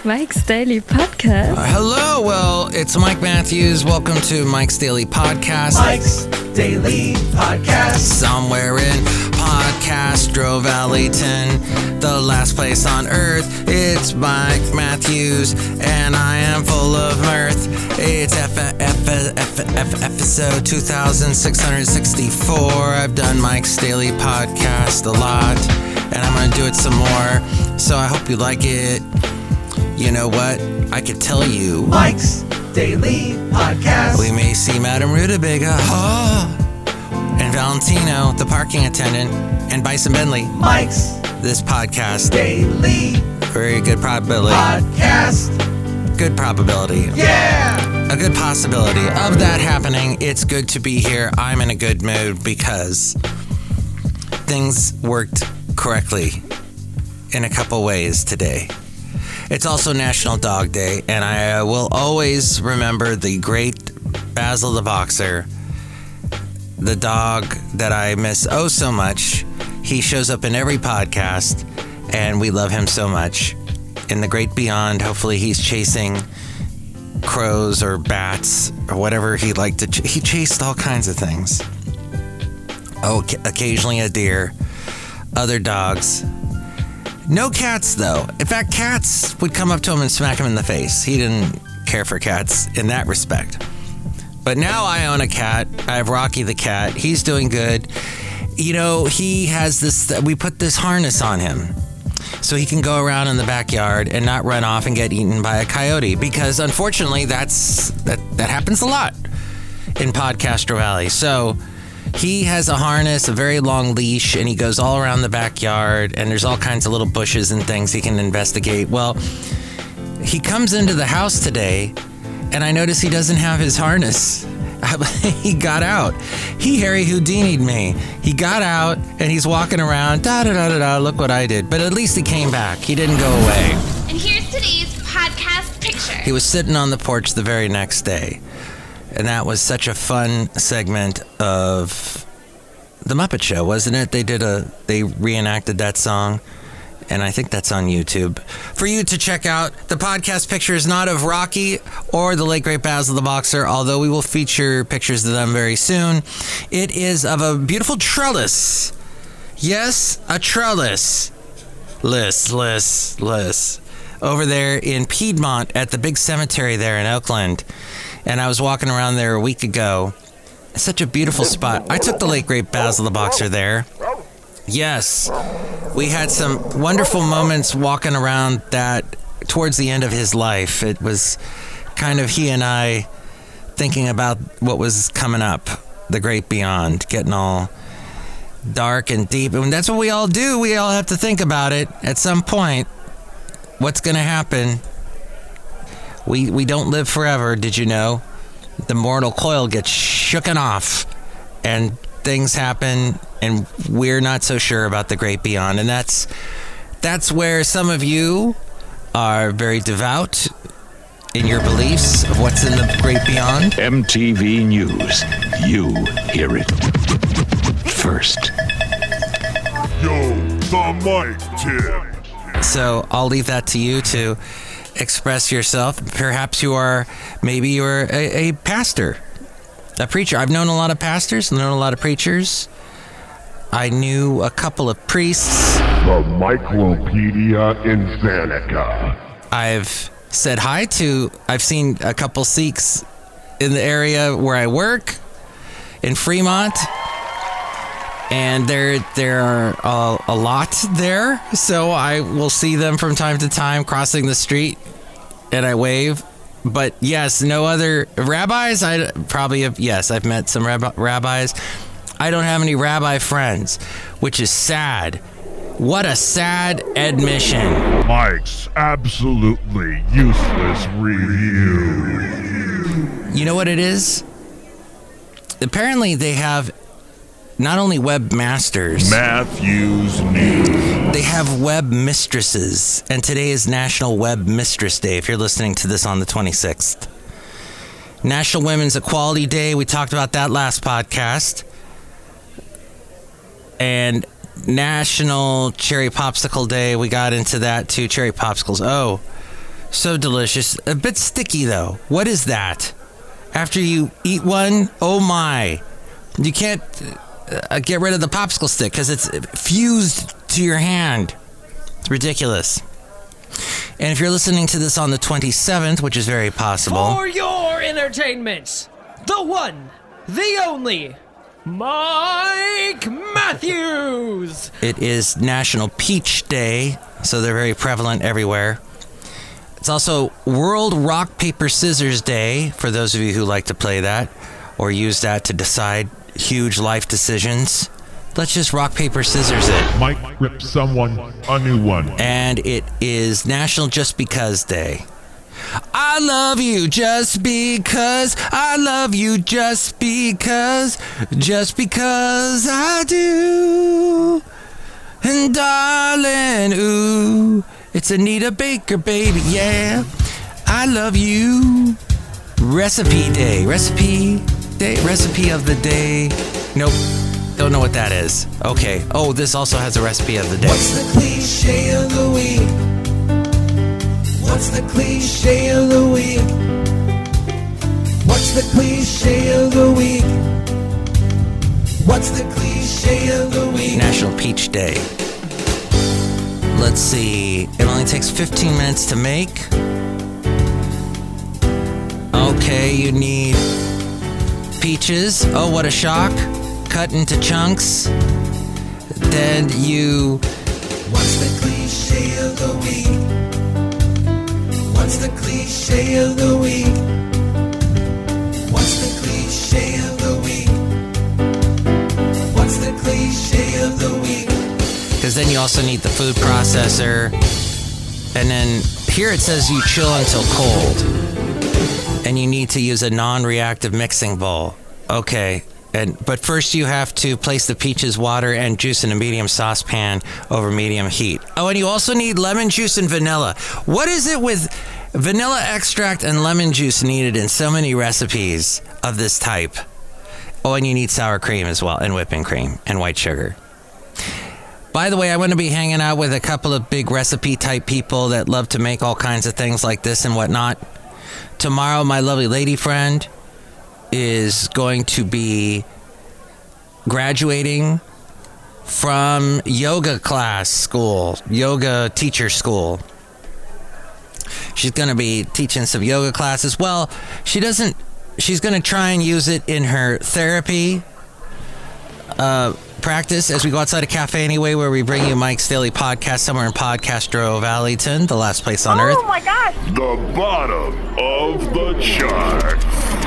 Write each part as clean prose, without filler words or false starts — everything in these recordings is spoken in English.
Mike's Daily Podcast. Hello, well, it's Mike Matthews. Welcome to Mike's Daily Podcast. Mike's Daily Podcast. Somewhere in Podcastro Valleyton, the last place on earth. It's Mike Matthews, and I am full of mirth. It's episode 2664. I've done Mike's Daily Podcast a lot, and I'm going to do it some more. So I hope you like it. You know what? I could tell you. Mike's Daily Podcast. We may see Madame Rootabega and Valentino, the parking attendant, and Bison Bentley. Mike's This podcast. Daily Very good probability. Podcast. Good probability. Yeah! A good possibility of that happening. It's good to be here. I'm in a good mood because things worked correctly in a couple ways today. It's also National Dog Day, and I will always remember the great Basil the Boxer, the dog that I miss oh so much. He shows up in every podcast, and we love him so much. In the great beyond, hopefully he's chasing crows or bats or whatever he liked to. He chased all kinds of things. Oh, occasionally a deer, other dogs. No cats, though. In fact, cats would come up to him and smack him in the face. He didn't care for cats in that respect. But now I own a cat. I have Rocky the cat. He's doing good. You know, he has this, we put this harness on him so he can go around in the backyard and not run off and get eaten by a coyote. Because unfortunately, that happens a lot in Podcastro Valley. So he has a harness, a very long leash, and he goes all around the backyard, and there's all kinds of little bushes and things he can investigate. Well, he comes into the house today, and I notice he doesn't have his harness. He got out. He Harry Houdini'd me. He got out, and he's walking around, da-da-da-da-da, look what I did. But at least he came back. He didn't go away. And here's today's podcast picture. He was sitting on the porch the very next day. And that was such a fun segment of The Muppet Show, wasn't it? They reenacted that song, and I think that's on YouTube. For you to check out, the podcast picture is not of Rocky or the late great Basil the Boxer, although we will feature pictures of them very soon. It is of a beautiful trellis. Yes, a trellis. Liss. Over there in Piedmont at the big cemetery there in Oakland. And I was walking around there a week ago. It's such a beautiful spot. I took the late great Basil the Boxer there. Yes, we had some wonderful moments walking around that towards the end of his life. It was kind of he and I thinking about what was coming up, the great beyond, getting all dark and deep. And that's what we all do. We all have to think about it at some point. What's going to happen? We don't live forever, did you know? The mortal coil gets shooken off, and things happen, and we're not so sure about the great beyond. And that's where some of you are very devout in your beliefs of what's in the great beyond. MTV News. You hear it first. Yo, the Mike Tip. So I'll leave that to you to express yourself. Perhaps you're a pastor, a preacher. I've known a lot of pastors, known a lot of preachers. I knew a couple of priests. The Micropedia in Zanica. I've said hi to, I've seen a couple Sikhs in the area where I work in Fremont. And there are a lot there, so I will see them from time to time crossing the street, and I wave. But yes, no other rabbis. I've met some rabbis. I don't have any rabbi friends, which is sad. What a sad admission. Mike's absolutely useless review. You know what it is? Apparently they have not only webmasters, Matthews News. they have web mistresses, and today is National Web Mistress Day, if you're listening to this on the 26th. National Women's Equality Day, we talked about that last podcast. And National Cherry Popsicle Day. We got into that too. Cherry popsicles. Oh, so delicious. A bit sticky though. What is that? After you eat one, oh my. You can't get rid of the popsicle stick because it's fused to your hand. It's ridiculous. And if you're listening to this on the 27th, which is very possible. For your entertainment, the one, the only, Mike Matthews. It is National Peach Day, so they're very prevalent everywhere. It's also World Rock, Paper, Scissors Day, for those of you who like to play that or use that to decide huge life decisions. Let's just rock, paper, scissors it. Mike ripped someone a new one. And it is National Just Because Day. I love you just because. I love you just because. Just because I do. And darling, ooh, it's Anita Baker, baby, yeah. I love you. Recipe day, recipe of the day. Nope, don't know what that is. Okay, oh, this also has a recipe of the day. What's the cliche of the week? What's the cliche of the week? What's the cliche of the week? What's the cliche of the week? National Peach Day. Let's see. It only takes 15 minutes to make. Okay, you need peaches. Oh, what a shock. Cut into chunks. Then you... What's the cliche of the week? What's the cliche of the week? What's the cliche of the week? What's the cliche of the week? Because then you also need the food processor. And then here it says you chill until cold. And you need to use a non-reactive mixing bowl. Okay. But first you have to place the peaches, water, and juice in a medium saucepan over medium heat. Oh, and you also need lemon juice and vanilla. What is it with vanilla extract and lemon juice needed in so many recipes of this type? Oh, and you need sour cream as well, and whipping cream, and white sugar. By the way, I'm going to be hanging out with a couple of big recipe type people that love to make all kinds of things like this and whatnot. Tomorrow, my lovely lady friend is going to be graduating from yoga class school, yoga teacher school. She's going to be teaching some yoga classes. Well, she's going to try and use it in her therapy practice as we go outside of Café Anyway, where we bring you Mike's Daily Podcast somewhere in Podcastro, Valentino, the last place on earth. Oh my gosh! The bottom of the chart.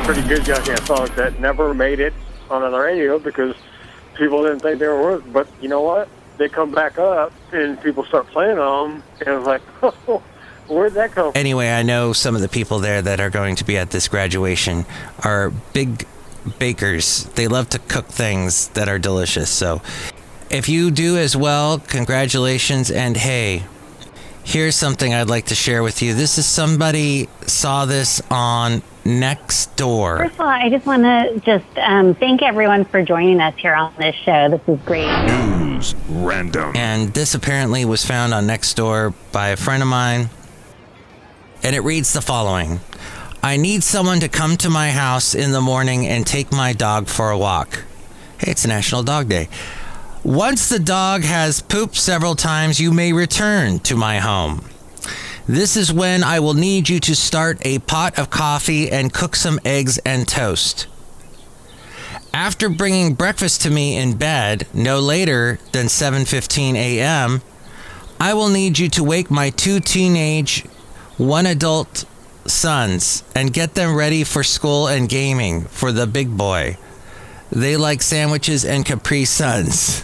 Pretty good young songs that never made it on the radio because people didn't think they were worth it. But you know what? They come back up and people start playing them, and it's like, oh, where'd that come from? Anyway, I know some of the people there that are going to be at this graduation are big bakers. They love to cook things that are delicious. So if you do as well, congratulations. And hey, here's something I'd like to share with you. This is somebody saw this on Nextdoor. First of all, I just want to thank everyone for joining us here on this show. This is great. News Random. And this apparently was found on Nextdoor by a friend of mine. And it reads the following. I need someone to come to my house in the morning and take my dog for a walk. Hey, it's National Dog Day. Once the dog has pooped several times, you may return to my home. This is when I will need you to start a pot of coffee and cook some eggs and toast. After bringing breakfast to me in bed, no later than 7:15 a.m., I will need you to wake my 2 teenage, 1 adult sons and get them ready for school and gaming for the big boy. They like sandwiches and Capri Suns.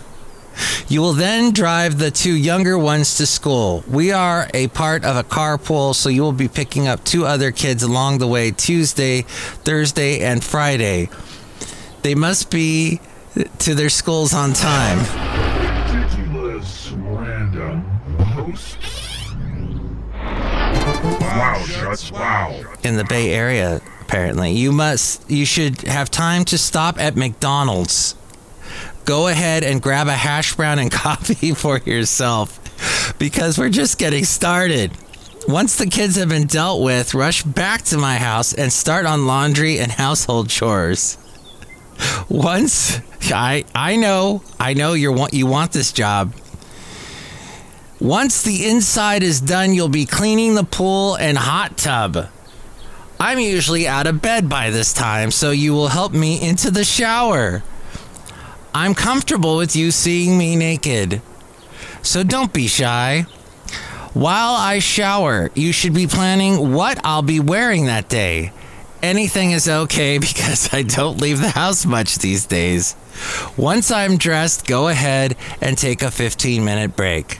You will then drive the 2 younger ones to school. We are a part of a carpool, so you will be picking up 2 other kids along the way Tuesday, Thursday, and Friday. They must be to their schools on time. Ridiculous random posts. Wow, Shuts, wow. In the Bay Area, apparently. You should have time to stop at McDonald's go ahead and grab a hash brown and coffee for yourself because we're just getting started. Once the kids have been dealt with, rush back to my house and start on laundry and household chores. Once I know you want this job. Once the inside is done, you'll be cleaning the pool and hot tub. I'm usually out of bed by this time, so you will help me into the shower. I'm comfortable with you seeing me naked, so don't be shy. While I shower, you should be planning what I'll be wearing that day. Anything is okay because I don't leave the house much these days. Once I'm dressed, go ahead and take a 15-minute break.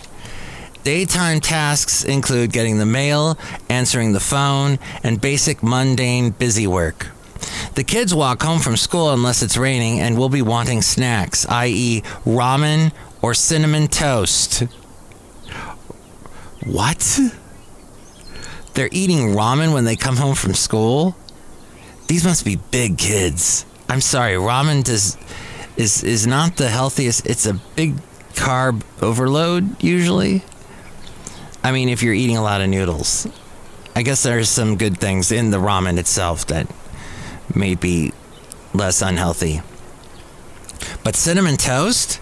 Daytime tasks include getting the mail, answering the phone, and basic mundane busy work. The kids walk home from school unless it's raining and will be wanting snacks, i.e. ramen or cinnamon toast. What? They're eating ramen when they come home from school? These must be big kids. I'm sorry, ramen is not the healthiest. It's a big carb overload, usually. I mean, if you're eating a lot of noodles. I guess there's some good things in the ramen itself that may be less unhealthy. But cinnamon toast?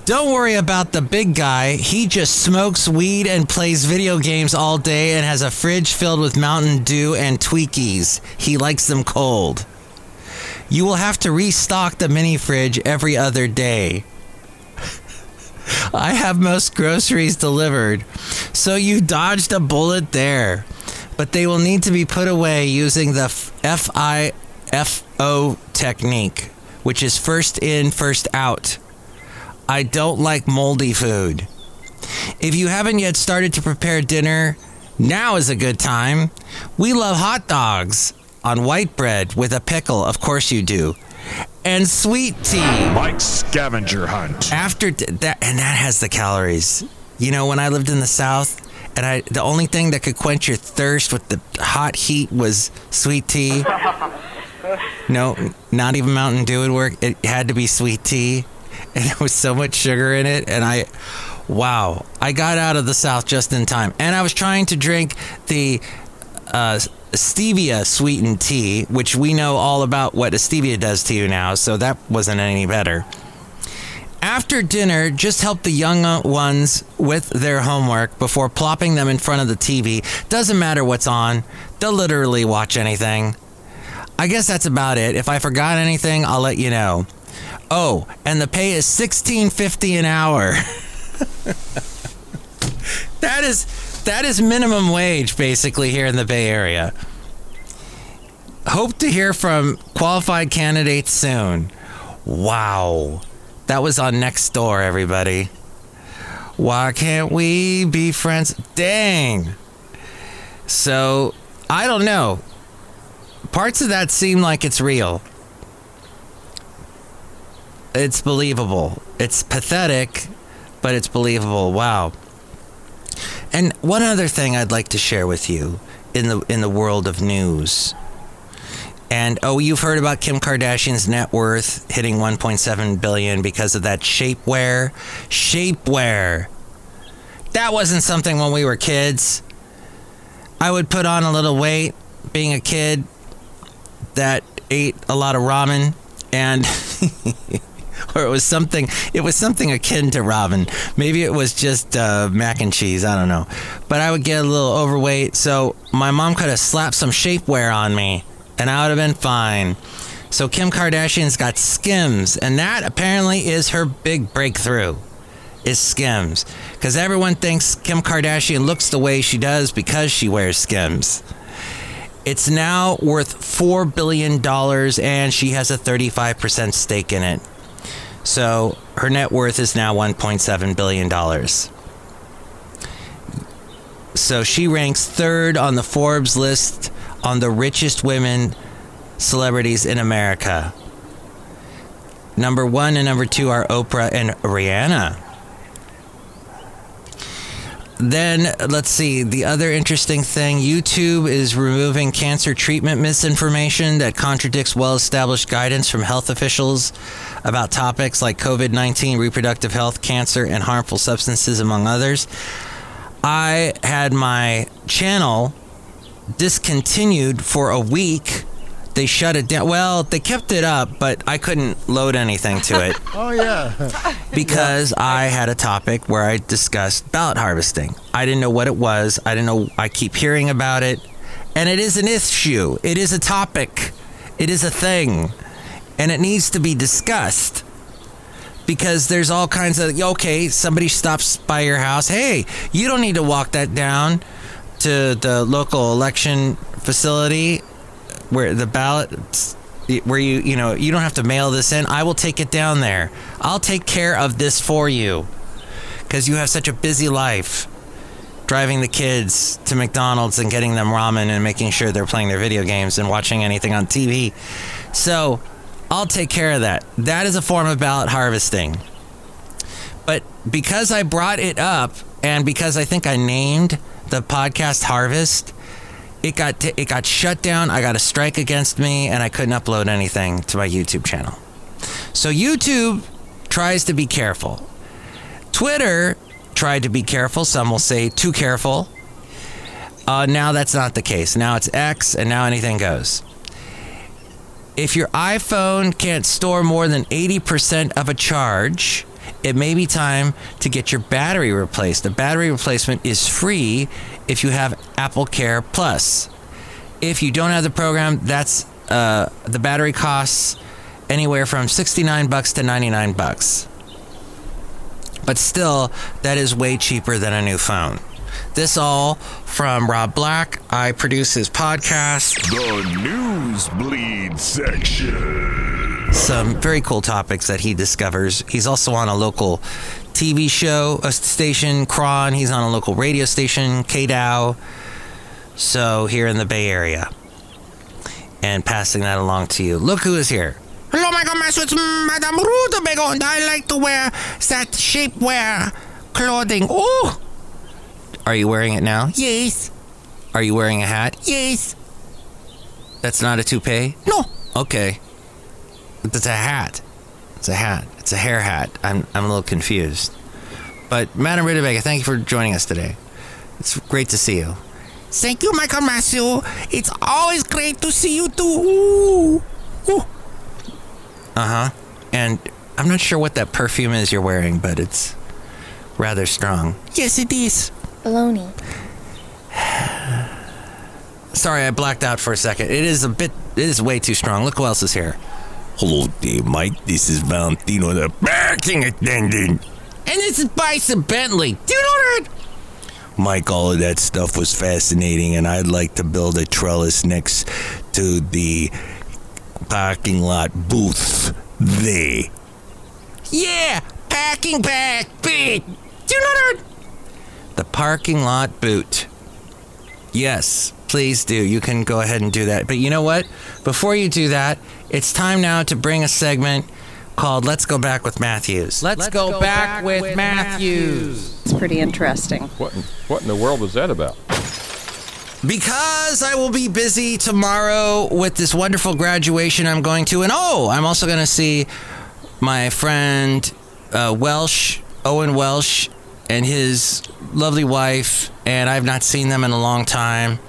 Don't worry about the big guy. He just smokes weed and plays video games all day and has a fridge filled with Mountain Dew and Twinkies. He likes them cold. You will have to restock the mini fridge every other day. I have most groceries delivered, so you dodged a bullet there. But they will need to be put away using the FIFO technique, which is first in, first out. I don't like moldy food. If you haven't yet started to prepare dinner, now is a good time. We love hot dogs on white bread with a pickle, of course you do, and sweet tea. Mike's scavenger hunt. After that, and that has the calories. You know, when I lived in the South, and the only thing that could quench your thirst with the hot heat was sweet tea. No, not even Mountain Dew would work. It had to be sweet tea. And there was so much sugar in it. And I got out of the South just in time. And I was trying to drink the stevia sweetened tea, which we know all about what a stevia does to you now. So that wasn't any better. After dinner, just help the young ones with their homework before plopping them in front of the TV. Doesn't matter what's on. They'll literally watch anything. I guess that's about it. If I forgot anything, I'll let you know. Oh, and the pay is $16.50 an hour. That is minimum wage, basically, here in the Bay Area. Hope to hear from qualified candidates soon. Wow. That was on Nextdoor, everybody. Why can't we be friends? Dang. So, I don't know. Parts of that seem like it's real. It's believable. It's pathetic, but it's believable. Wow. And one other thing I'd like to share with you in the world of news. And you've heard about Kim Kardashian's net worth hitting $1.7 billion because of that shapewear. Shapewear. That wasn't something when we were kids. I would put on a little weight being a kid that ate a lot of ramen, and or it was something akin to ramen. Maybe it was just mac and cheese, I don't know. But I would get a little overweight, so my mom could have slapped some shapewear on me, and I would have been fine. So Kim Kardashian's got Skims, and that apparently is her big breakthrough, is Skims. Because everyone thinks Kim Kardashian looks the way she does because she wears Skims. It's now worth $4 billion, and she has a 35% stake in it. So her net worth is now $1.7 billion. So she ranks third on the Forbes list on the richest women celebrities in America. Number 1 and number 2 are Oprah and Rihanna. Then, let's see, the other interesting thing, YouTube is removing cancer treatment misinformation that contradicts well-established guidance from health officials about topics like COVID-19, reproductive health, cancer, and harmful substances, among others. I had my channel discontinued for a week. They shut it down. Well, they kept it up, but I couldn't load anything to it. Oh, yeah. Because I had a topic where I discussed ballot harvesting. I didn't know what it was. I didn't know. I keep hearing about it. And it is an issue. It is a topic. It is a thing. And it needs to be discussed. Because there's all kinds of, okay, somebody stops by your house. Hey, you don't need to walk that down to the local election facility where the ballot, where you don't have to mail this in. I will take it down there. I'll take care of this for you because you have such a busy life driving the kids to McDonald's and getting them ramen and making sure they're playing their video games and watching anything on TV. So I'll take care of that. That is a form of ballot harvesting. But because I brought it up and because I think I named the podcast Harvest, it got shut down. I got a strike against me, and I couldn't upload anything to my YouTube channel. So YouTube tries to be careful. Twitter tried to be careful. Some will say too careful. Now that's not the case. Now it's X, and now anything goes. If your iPhone can't store more than 80% of a charge, it may be time to get your battery replaced. The battery replacement is free if you have Apple Care Plus. If you don't have the program, that's the battery costs anywhere from $69 to $99. But still, that is way cheaper than a new phone. This all from Rob Black. I produce his podcast, The Newsbleed Section. Some very cool topics that he discovers. He's also on a local TV show, a station, Cron. He's on a local radio station, KDOW. So here in the Bay Area. And passing that along to you. Look who is here. Hello, my goodness, it's Madame Rootabega, and I like to wear that shapewear clothing. Oh! Are you wearing it now? Yes. Are you wearing a hat? Yes. That's not a toupee? No. Okay. It's a hat. It's a hat. It's a hair hat. I'm a little confused. But Madame Rootabega, thank you for joining us today. It's great to see you. Thank you, Michael Matthew. It's always great to see you too. Ooh. Ooh. Uh-huh. And I'm not sure what that perfume is you're wearing, but it's rather strong. Yes, it is. Baloney. Sorry, I blacked out for a second. It is way too strong. Look who else is here. Hello there, Mike. This is Valentino, the parking attendant. And this is Bison Bentley. Do you know that? Mike, all of that stuff was fascinating, and I'd like to build a trellis next to the parking lot booth there. Yeah, packing back, big. Do you know that? The parking lot boot. Yes, please do. You can go ahead and do that. But you know what? Before you do that, it's time now to bring a segment called Let's Go Back with Matthews. Let's go back with Matthews. It's pretty interesting. What in the world is that about? Because I will be busy tomorrow with this wonderful graduation I'm going to. And I'm also going to see my friend Owen Welsh, and his lovely wife, and I've not seen them in a long time.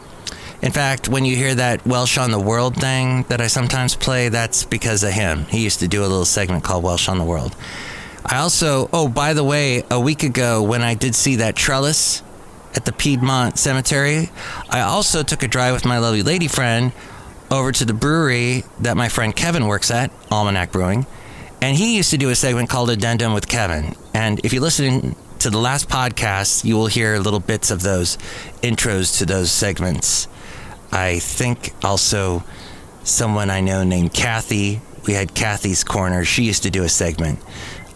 In fact, when you hear that Welsh on the World thing that I sometimes play, that's because of him. He used to do a little segment called Welsh on the World. I also, by the way, a week ago when I did see that Trellis at the Piedmont Cemetery, I also took a drive with my lovely lady friend over to the brewery that my friend Kevin works at, Almanac Brewing, and he used to do a segment called Addendum with Kevin. And if you listen to the last podcast, you will hear little bits of those intros to those segments. I think also someone I know named Kathy. We had Kathy's Corner. She used to do a segment.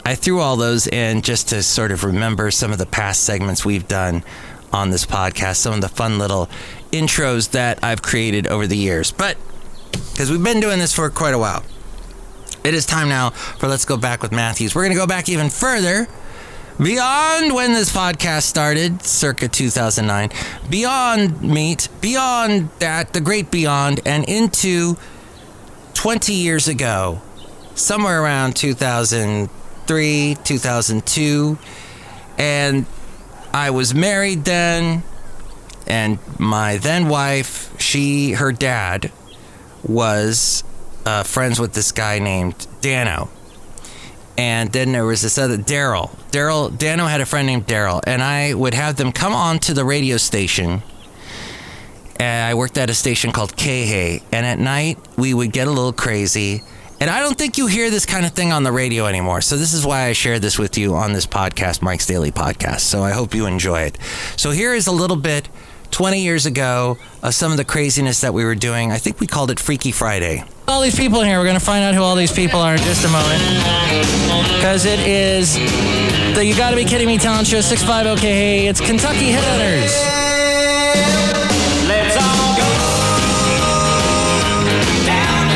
I threw all those in just to sort of remember some of the past segments we've done on this podcast, some of the fun little intros that I've created over the years. But because we've been doing this for quite a while, it is time now for Let's Go Back with Matthews. We're going to go back even further Beyond when this podcast started, circa 2009, beyond meat, beyond that, the great beyond, and into 20 years ago, somewhere around 2003, 2002, and I was married then, and my then wife, her dad, was friends with this guy named Dano. And then there was this other Daryl. Dano had a friend named Daryl, and I would have them come on to the radio station. And I worked at a station called K-Hay, and at night we would get a little crazy. And I don't think you hear this kind of thing on the radio anymore. So this is why I shared this with you on this podcast, Mike's Daily Podcast. So I hope you enjoy it. So here is a little bit, 20 years ago, of some of the craziness that we were doing. I think we called it Freaky Friday. All these people in here, we're going to find out who all these people are in just a moment. Because it is the You Gotta Be Kidding Me talent show, 650 Hey, it's Kentucky Headhunters. Let's all go down.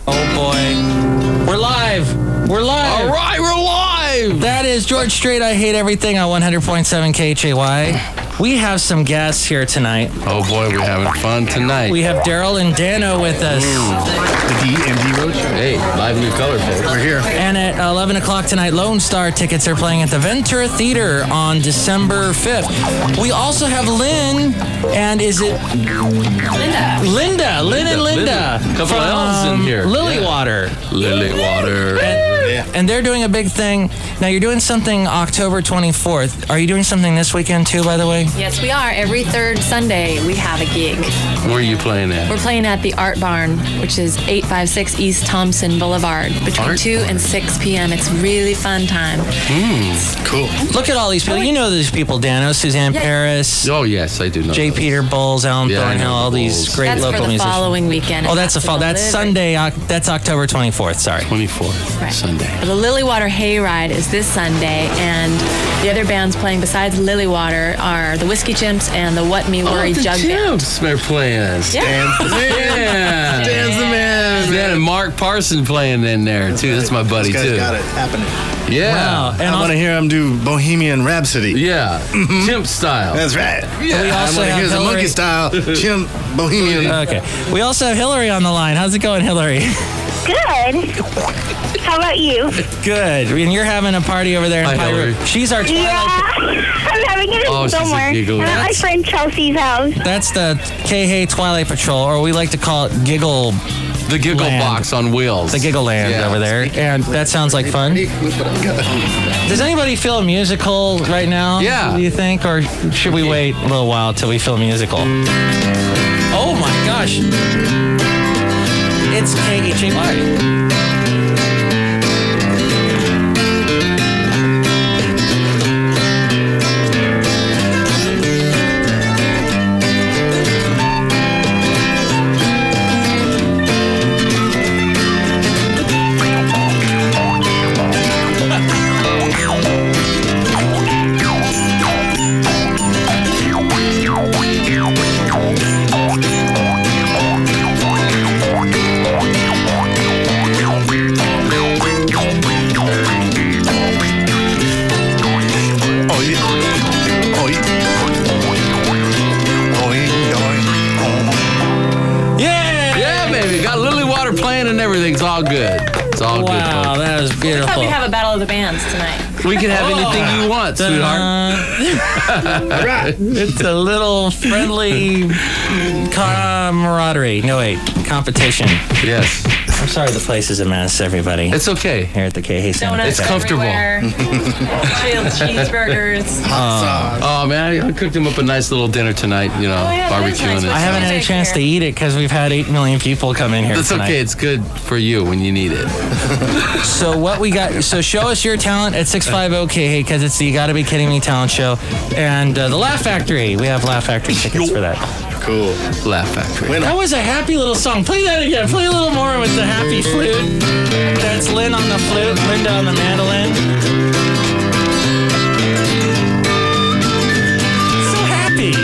Oh boy. We're live. All right, we're live. That is George Strait, I Hate Everything on 100.7 KHAY. We have some guests here tonight. Oh boy, we're having fun tonight. We have Daryl and Dano with us. The DMD Roadshow. Hey, live new color, folks. We're here. And at 11 o'clock tonight, Lone Star tickets are playing at the Ventura Theater on December 5th. We also have Lynn, and is it... Linda. Lynn and Linda. A couple of elves in here. Lily Water. And they're doing a big thing. Now, you're doing something October 24th. Are you doing something this weekend, too, by the way? Yes, we are. Every third Sunday, we have a gig. Where are you playing at? We're playing at the Art Barn, which is 856 East Thompson Boulevard, between 2 and 6 p.m. It's really fun time. Cool. Look at all these people. You know these people, Dano, Suzanne Paris. Oh, yes, I do know J. those. Peter Bowles, Alan Thornhill, all these great That's local for the musicians. following weekend. Oh, that's that's Sunday. That's October 24th, sorry. 24th, Right. Sunday. The Lily Water Hayride is this Sunday, and the other bands playing besides Lily Water are the Whiskey Chimps and the What Me Worry the Jug Band. Chimps are playing. Yeah. Stan's the man. Stan's the man. Yeah, and Mark Parson playing in there, too. That's my buddy, Those guys too. got it happening. Yeah. Wow. And I want to hear him do Bohemian Rhapsody. Yeah. Chimp style. That's right. Yeah. We also I want to have hear the Hillary. monkey style Chimp Bohemian. Okay. We also have Hillary on the line. How's it going, Hillary? Good. How about you? Good. And you're having a party over there in Hi, Pirate. Hillary. She's our Twilight. Yeah, I'm having it Oh, in she's a somewhere. giggler. I'm at my friend Chelsea's house. That's the K-Hay Twilight Patrol, or we like to call it Giggle. The Giggle Land. Box on wheels. The Giggle Land Yeah. over there. And that sounds like fun. Does anybody feel musical right now? Yeah. Do you think? Or should we wait a little while till we feel musical? Oh my gosh. It's KHAY. Everything's all good. It's all good. Wow, that was I beautiful. thought we'd have a battle of the bands tonight. We can have anything you want, sweetheart. It's a little friendly camaraderie. No, wait, competition. Yes. I'm sorry the place is a mess, everybody. It's okay. Here at the K-Hay Center. Donuts It's comfortable. Chilled cheeseburgers. Oh, man, I cooked him up a nice little dinner tonight, you know, barbecuing it. I haven't had a chance to eat it because we've had 8 million people come in here That's tonight. okay. It's good for you when you need it. So what we got, so show us your talent at 650 K-Hay because it's the You Gotta Be Kidding Me talent show. And the Laugh Factory. We have Laugh Factory tickets for that. Cool. Laugh Factory. That was a happy little song. Play that again. Play a little more with the happy flute. That's Lynn on the flute, Linda on the mandolin. So happy.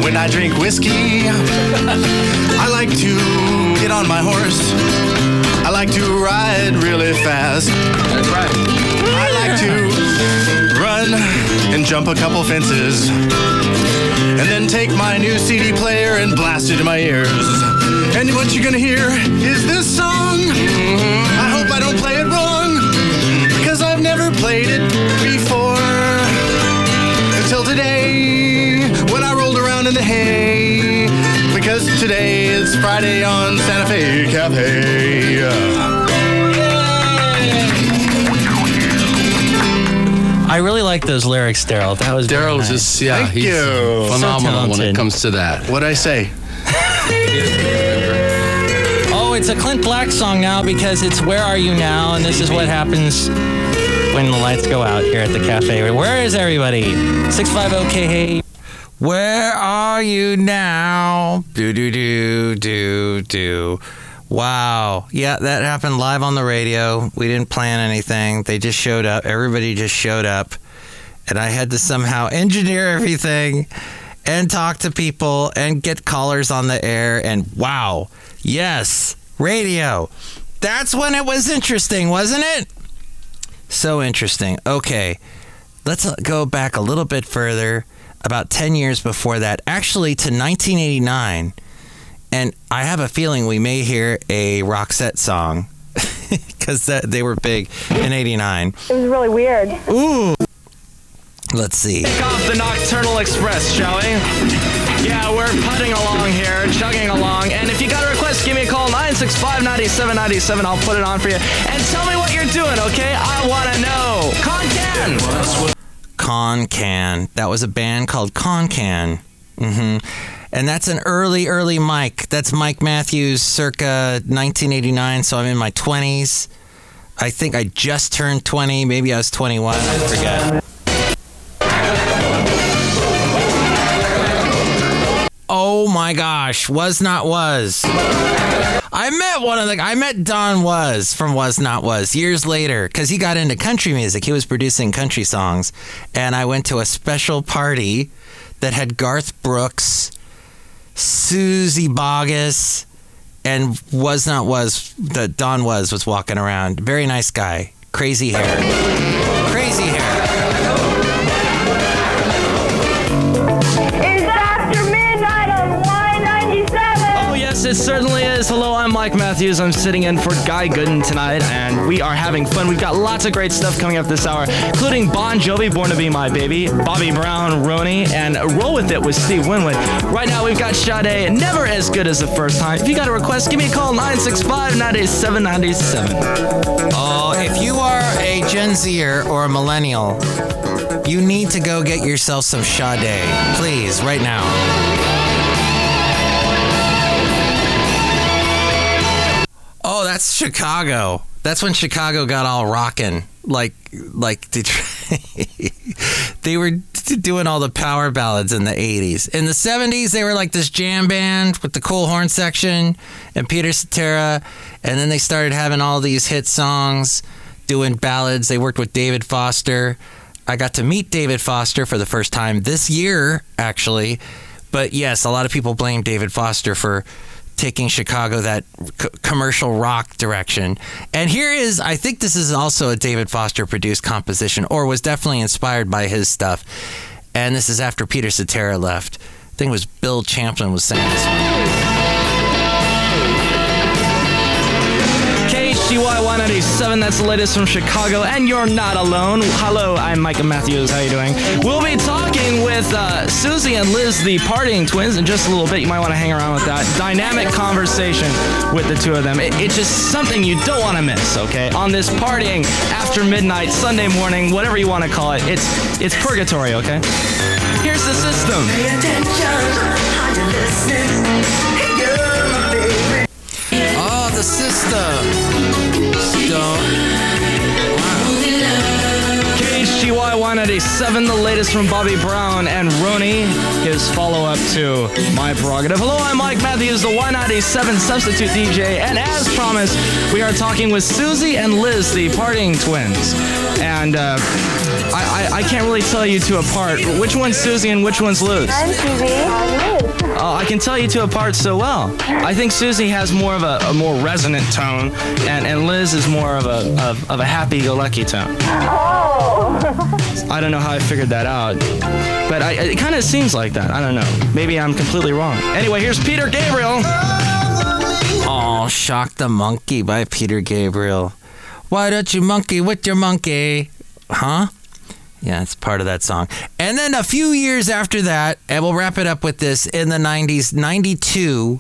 When I drink whiskey. I like to get on my horse. I like to ride really fast. That's right. I like to run and jump a couple fences. And then take my new CD player and blast it in my ears. And what you're gonna hear is this song. I hope I don't play it wrong, because I've never played it before. Until today, when I rolled around in the hay. Because today is Friday on Santa Fe Cafe. I really like those lyrics, Daryl. That was Daryl nice. just, Thank he's you. phenomenal when it talented. comes to that. What'd I say? Oh, it's a Clint Black song now because it's Where Are You Now? And this is what happens when the lights go out here at the cafe. Where is everybody? 650-K. Where are you now? Do. Wow. Yeah, that happened live on the radio. We didn't plan anything. They just showed up. Everybody just showed up. And I had to somehow engineer everything and talk to people and get callers on the air. And wow. Yes. Radio. That's when it was interesting, wasn't it? So interesting. Okay. Let's go back a little bit further. About 10 years before that. Actually to 1989. And I have a feeling we may hear a Roxette song because they were big in 89. It was really weird. Ooh. Let's see. Take off the Nocturnal Express, shall we? Yeah, we're putting along here, chugging along. And if you got a request, give me a call, 965-9797. I'll put it on for you. And tell me what you're doing, okay? I want to know. Con-Can. That was a band called Con-Can. Mm-hmm. And that's an early Mike. That's Mike Matthews circa 1989, so I'm in my 20s. I think I just turned 20. Maybe I was 21. I forget. Oh my gosh. Was Not Was. I met Don Was from Was Not Was years later because he got into country music. He was producing country songs. And I went to a special party that had Garth Brooks, Susie Boggess, and Was Not Was, that Don Was walking around. Very nice guy. Crazy hair. Crazy hair. It's after midnight on Y97. Oh, yes, it certainly is. Hello, I'm Mike Matthews. I'm sitting in for Guy Gooden tonight, and we are having fun. We've got lots of great stuff coming up this hour, including Bon Jovi, Born to Be My Baby, Bobby Brown, Roni, and Roll With It with Steve Winwood. Right now, we've got Sade, Never As Good As the First Time. If you got a request, give me a call, 965-9797. Oh, if you are a Gen Zer or a millennial, you need to go get yourself some Sade. Please, right now. Oh, that's Chicago. That's when Chicago got all rockin'. Like Detroit. They were doing all the power ballads in the 80s. In the 70s, they were like this jam band with the cool horn section and Peter Cetera. And then they started having all these hit songs, doing ballads. They worked with David Foster. I got to meet David Foster for the first time this year, actually. But yes, a lot of people blame David Foster for taking Chicago that commercial rock direction. And here is, I think this is also a David Foster produced composition, or was definitely inspired by his stuff. And this is after Peter Cetera left. I think it was Bill Champlin was saying this one. KHGY 197, that's the latest from Chicago, and you're not alone. Hello, I'm Micah Matthews. How you doing? We'll be talking with Susie and Liz, the Partying Twins, in just a little bit. You might want to hang around with that dynamic conversation with the two of them. It's just something you don't want to miss, okay? On this partying after midnight, Sunday morning, whatever you want to call it. It's purgatory, okay? Here's the system. Pay attention, how you listening? Hey, you're my baby. Oh, the system. KHGY 187, the latest from Bobby Brown and Roni, his follow-up to My Prerogative. Hello, I'm Mike Matthews, the Y97 substitute DJ, and as promised, we are talking with Susie and Liz, the Partying Twins. And I can't really tell you two apart. Which one's Susie and which one's Liz? I'm Susie. I'm Liz. I can tell you two apart so well. I think Susie has more of a more resonant tone, and Liz is more of a happy-go-lucky tone. Oh. I don't know how I figured that out, but it kind of seems like that. I don't know. Maybe I'm completely wrong. Anyway, here's Peter Gabriel. Oh, Shock the Monkey by Peter Gabriel. Why don't you monkey with your monkey? Huh? Yeah, it's part of that song. And then a few years after that, and we'll wrap it up with this, in the 90s, 92,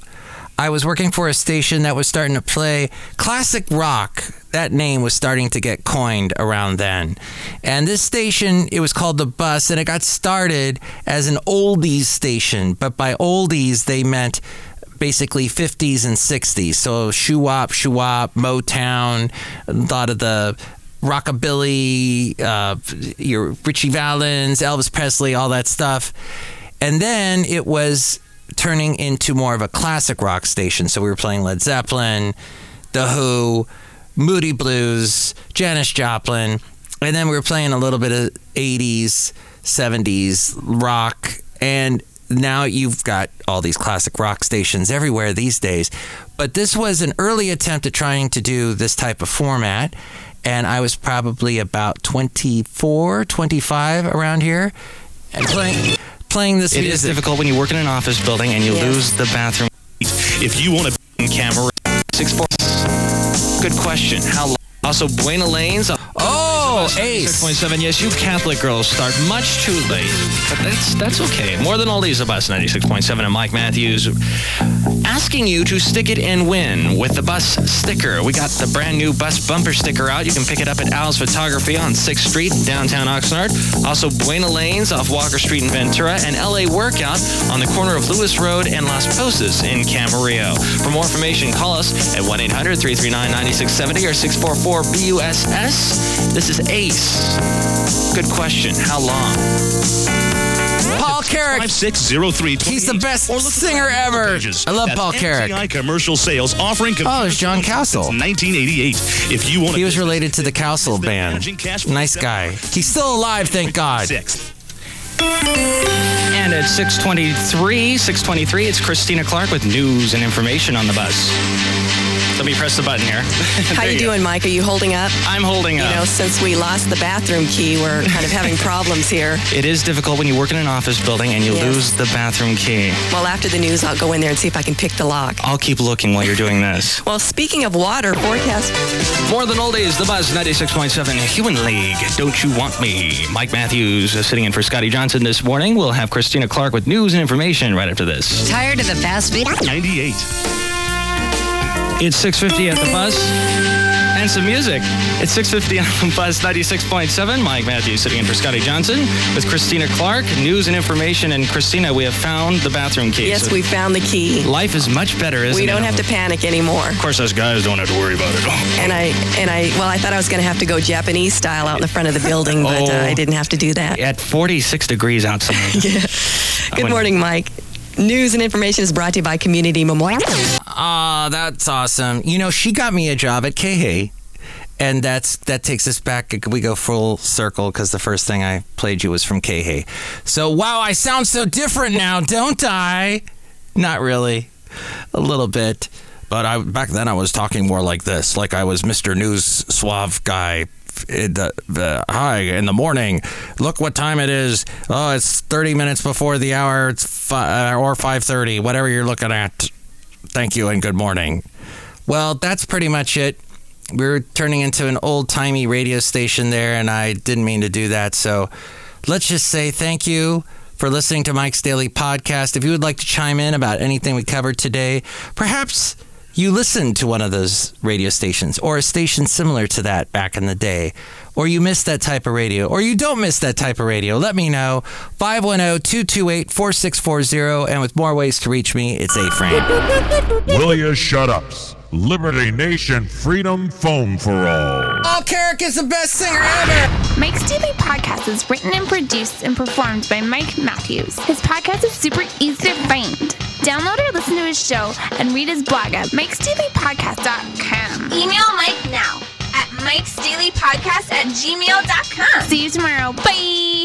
I was working for a station that was starting to play classic rock. That name was starting to get coined around then. And this station, it was called The Bus, and it got started as an oldies station. But by oldies, they meant basically 50s and 60s. So shoo-wop, Motown, a lot of the rockabilly, your Richie Valens, Elvis Presley, all that stuff. And then it was turning into more of a classic rock station. So we were playing Led Zeppelin, The Who, Moody Blues, Janis Joplin, and then we were playing a little bit of 80s, 70s rock, and now you've got all these classic rock stations everywhere these days. But this was an early attempt at trying to do this type of format, and I was probably about 24, 25 around here, and playing this music. It is difficult when you work in an office building and you lose the bathroom. If you want to be in camera, 6'4". Good question. How long? Also, Buena Lanes. Oh, Ace. 6.7. Yes, you Catholic girls start much too late, but that's okay. More than all these of us. 96.7 and Mike Matthews asking you to stick it and win with the bus sticker. We got the brand new bus bumper sticker out. You can pick it up at Al's Photography on 6th Street, downtown Oxnard. Also, Buena Lanes off Walker Street in Ventura, and LA Workout on the corner of Lewis Road and Las Posas in Camarillo. For more information, call us at 1-800-339-9670 or 644-BUSS. This is Ace. Good question. How long? Paul Carrick. 5603. He's the best singer ever. I love Paul Carrick. Commercial sales offering. Oh, it's John Cowsill. 1988. If you want, he was related to the Cowsill band. Nice guy. He's still alive, thank God. And at 6:23, it's Christina Clark with news and information on the bus. Let me press the button here. How you doing, Mike? Are you holding up? I'm holding up. You know, since we lost the bathroom key, we're kind of having problems here. It is difficult when you work in an office building and you lose the bathroom key. Well, after the news, I'll go in there and see if I can pick the lock. I'll keep looking while you're doing this. Well, speaking of water, forecast. More than oldies, the Buzz 96.7 Human League. Don't you want me? Mike Matthews sitting in for Scotty Johnson this morning. We'll have Christina Clark with news and information right after this. Tired of the fast food? 98. It's 6:50 at the Buzz. And some music. It's 6:50 on the Buzz 96.7. Mike Matthews sitting in for Scotty Johnson with Christina Clark. News and information. And Christina, we have found the bathroom key. Yes, we found the key. Life is much better, isn't it? We don't have to panic anymore. Of course, us guys don't have to worry about it. And I thought I was going to have to go Japanese style out in the front of the building, but I didn't have to do that. At 46 degrees outside. Yeah. Good morning, Mike. News and information is brought to you by Community Memorial. That's awesome. You know, she got me a job at KHA, and that takes us back. We go full circle because the first thing I played you was from KHA. So, wow, I sound so different now, don't I? Not really. A little bit. But back then I was talking more like this, like I was Mr. News Suave guy. Hi, in the morning. Look what time it is. Oh, it's 30 minutes before the hour. It's or 5:30, whatever you're looking at. Thank you and good morning. Well, that's pretty much it. We're turning into an old-timey radio station there, and I didn't mean to do that. So let's just say thank you for listening to Mike's Daily Podcast. If you would like to chime in about anything we covered today, perhaps you listened to one of those radio stations or a station similar to that back in the day, or you missed that type of radio, or you don't miss that type of radio, let me know. 510-228-4640, and with more ways to reach me, it's A-Frame. Will you shut ups? Liberty Nation Freedom Phone for All. Paul Carrick is the best singer ever. Mike's Daily Podcast is written and produced and performed by Mike Matthews. His podcast is super easy to find. Download or listen to his show and read his blog at mikesdailypodcast.com. Email Mike now at mikesdailypodcast@gmail.com. See you tomorrow. Bye.